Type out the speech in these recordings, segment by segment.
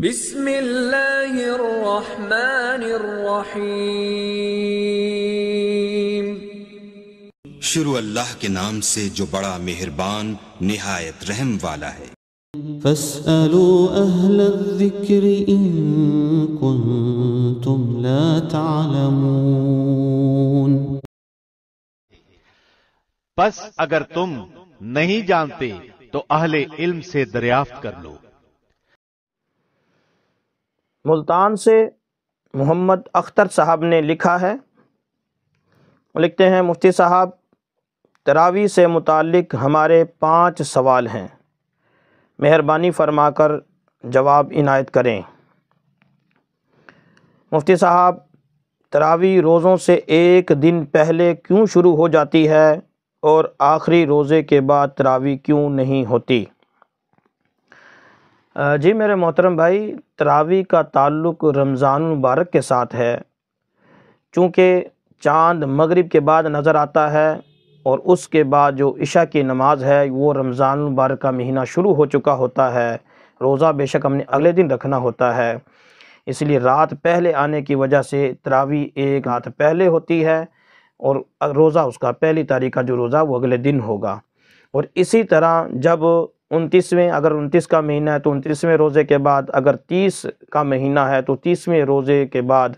بسم اللہ الرحمن الرحیم۔ شروع اللہ کے نام سے جو بڑا مہربان نہایت رحم والا ہے۔ فاسألوا اہل الذکر ان کنتم لا تعلمون۔ پس اگر تم نہیں جانتے تو اہل علم سے دریافت کر لو۔ ملتان سے محمد اختر صاحب نے لکھا ہے، لکھتے ہیں مفتی صاحب تراویح سے متعلق ہمارے 5 سوال ہیں، مہربانی فرما کر جواب عنایت کریں۔ مفتی صاحب تراویح روزوں سے ایک دن پہلے کیوں شروع ہو جاتی ہے اور آخری روزے کے بعد تراویح کیوں نہیں ہوتی؟ جی میرے محترم بھائی، تراویح کا تعلق رمضان المبارک کے ساتھ ہے، چونکہ چاند مغرب کے بعد نظر آتا ہے اور اس کے بعد جو عشاء کی نماز ہے وہ رمضان المبارک کا مہینہ شروع ہو چکا ہوتا ہے۔ روزہ بے شک ہم نے اگلے دن رکھنا ہوتا ہے، اس لیے رات پہلے آنے کی وجہ سے تراویح ایک رات پہلے ہوتی ہے اور روزہ اس کا پہلی تاریخ کا جو روزہ وہ اگلے دن ہوگا۔ اور اسی طرح جب 29ویں اگر 29 کا مہینہ ہے تو 29ویں روزے کے بعد، اگر 30 کا مہینہ ہے تو 30ویں روزے کے بعد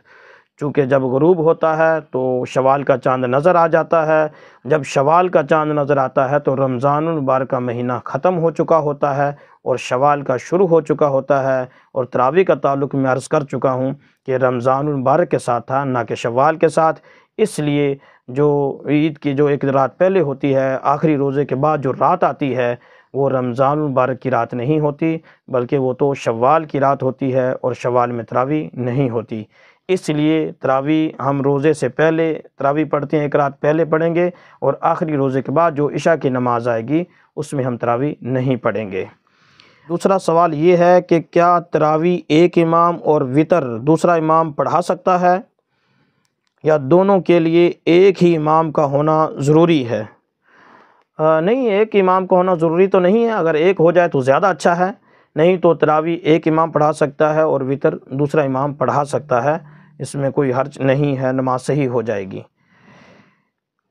چونکہ جب غروب ہوتا ہے تو شوال کا چاند نظر آ جاتا ہے۔ جب شوال کا چاند نظر آتا ہے تو رمضان المبارک کا مہینہ ختم ہو چکا ہوتا ہے اور شوال کا شروع ہو چکا ہوتا ہے۔ اور تراویح کا تعلق میں عرض کر چکا ہوں کہ رمضان المبارک کے ساتھ تھا، نہ کہ شوال کے ساتھ، اس لیے جو عید کی جو ایک رات پہلے ہوتی ہے، آخری روزے کے بعد جو رات آتی ہے وہ رمضان المبارک کی رات نہیں ہوتی، بلکہ وہ تو شوال کی رات ہوتی ہے اور شوال میں تراویح نہیں ہوتی۔ اس لیے تراویح ہم روزے سے پہلے تراویح پڑھتے ہیں، ایک رات پہلے پڑھیں گے، اور آخری روزے کے بعد جو عشاء کی نماز آئے گی اس میں ہم تراویح نہیں پڑھیں گے۔ دوسرا سوال یہ ہے کہ کیا تراویح ایک امام اور وطر دوسرا امام پڑھا سکتا ہے یا دونوں کے لیے ایک ہی امام کا ہونا ضروری ہے؟ نہیں، ایک امام کا ہونا ضروری تو نہیں ہے، اگر ایک ہو جائے تو زیادہ اچھا ہے، نہیں تو تراویح ایک امام پڑھا سکتا ہے اور وطر دوسرا امام پڑھا سکتا ہے، اس میں کوئی حرج نہیں ہے، نماز صحیح ہو جائے گی۔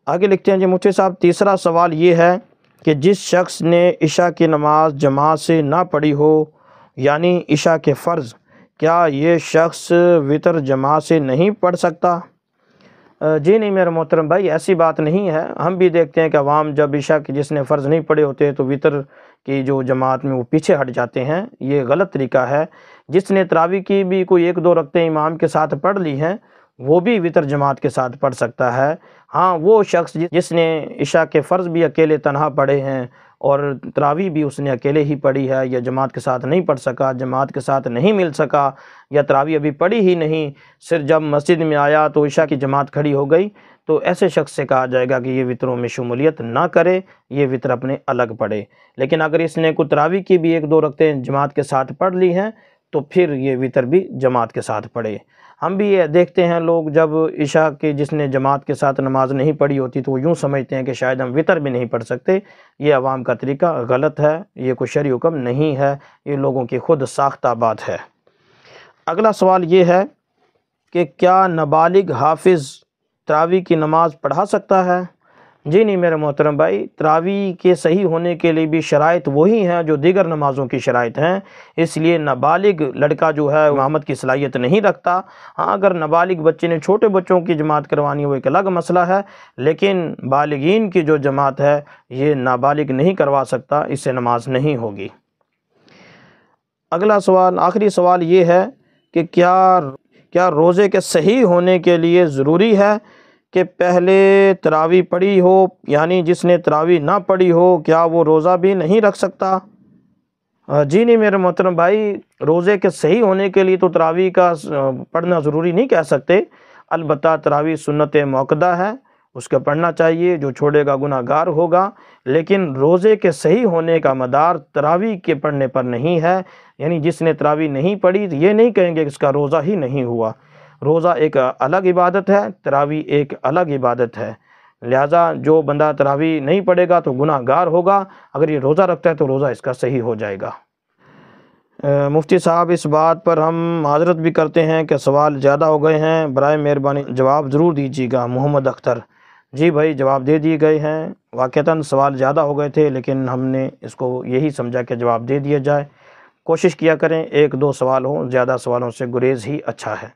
آگے لکھتے ہیں جی مفتی صاحب، تیسرا سوال یہ ہے کہ جس شخص نے عشاء کی نماز جماعت سے نہ پڑھی ہو، یعنی عشاء کے فرض، کیا یہ شخص وطر جماعت سے نہیں پڑھ سکتا؟ جی نہیں میرے محترم بھائی، ایسی بات نہیں ہے۔ ہم بھی دیکھتے ہیں کہ عوام جب عشاء کی جس نے فرض نہیں پڑھے ہوتے تو وطر کی جو جماعت میں وہ پیچھے ہٹ جاتے ہیں، یہ غلط طریقہ ہے۔ جس نے تراویح کی بھی کوئی 1-2 رکعتیں امام کے ساتھ پڑھ لی ہیں وہ بھی وطر جماعت کے ساتھ پڑھ سکتا ہے۔ ہاں، وہ شخص جس نے عشاء کے فرض بھی اکیلے تنہا پڑھے ہیں اور تراویح بھی اس نے اکیلے ہی پڑھی ہے، یا جماعت کے ساتھ نہیں پڑھ سکا، جماعت کے ساتھ نہیں مل سکا، یا تراویح ابھی پڑھی ہی نہیں، صرف جب مسجد میں آیا تو عشاء کی جماعت کھڑی ہو گئی، تو ایسے شخص سے کہا جائے گا کہ یہ وطروں میں شمولیت نہ کرے، یہ وطر اپنے الگ پڑھے۔ لیکن اگر اس نے کوئی تراویح کی بھی 1-2 رکعتیں جماعت کے ساتھ پڑھ لی ہیں تو پھر یہ وطر بھی جماعت کے ساتھ پڑھے۔ ہم بھی یہ دیکھتے ہیں لوگ جب عشاء کی جس نے جماعت کے ساتھ نماز نہیں پڑھی ہوتی تو وہ یوں سمجھتے ہیں کہ شاید ہم وطر بھی نہیں پڑھ سکتے۔ یہ عوام کا طریقہ غلط ہے، یہ کوئی شرعی حکم نہیں ہے، یہ لوگوں کی خود ساختہ بات ہے۔ اگلا سوال یہ ہے کہ کیا نابالغ حافظ تراویح کی نماز پڑھا سکتا ہے؟ جی نہیں میرے محترم بھائی، تراویح کے صحیح ہونے کے لیے بھی شرائط وہی ہیں جو دیگر نمازوں کی شرائط ہیں، اس لیے نابالغ لڑکا جو ہے امامت کی صلاحیت نہیں رکھتا۔ ہاں، اگر نابالغ بچے نے چھوٹے بچوں کی جماعت کروانی ہے وہ ایک الگ مسئلہ ہے، لیکن بالغین کی جو جماعت ہے یہ نابالغ نہیں کروا سکتا، اس سے نماز نہیں ہوگی۔ اگلا سوال، آخری سوال یہ ہے کہ کیا روزے کے صحیح ہونے کے لیے ضروری ہے کہ پہلے تراویح پڑھی ہو، یعنی جس نے تراویح نہ پڑھی ہو کیا وہ روزہ بھی نہیں رکھ سکتا؟ جی نہیں میرے محترم بھائی، روزے کے صحیح ہونے کے لیے تو تراویح کا پڑھنا ضروری نہیں کہہ سکتے، البتہ تراویح سنت موقدہ ہے، اس کا پڑھنا چاہیے، جو چھوڑے گا گناہ گار ہوگا، لیکن روزے کے صحیح ہونے کا مدار تراویح کے پڑھنے پر نہیں ہے، یعنی جس نے تراویح نہیں پڑھی تو یہ نہیں کہیں گے کہ اس کا روزہ ہی نہیں ہوا۔ روزہ ایک الگ عبادت ہے، تراویح ایک الگ عبادت ہے، لہٰذا جو بندہ تراویح نہیں پڑھے گا تو گناہ گار ہوگا، اگر یہ روزہ رکھتا ہے تو روزہ اس کا صحیح ہو جائے گا۔ مفتی صاحب اس بات پر ہم معذرت بھی کرتے ہیں کہ سوال زیادہ ہو گئے ہیں، برائے مہربانی جواب ضرور دیجیے گا۔ محمد اختر: جی بھائی جواب دے دیے گئے ہیں، واقعتاً سوال زیادہ ہو گئے تھے لیکن ہم نے اس کو یہی سمجھا کہ جواب دے دیا جائے۔ کوشش کیا کریں 1-2 سوال ہوں، زیادہ سوالوں سے گریز ہی اچھا ہے۔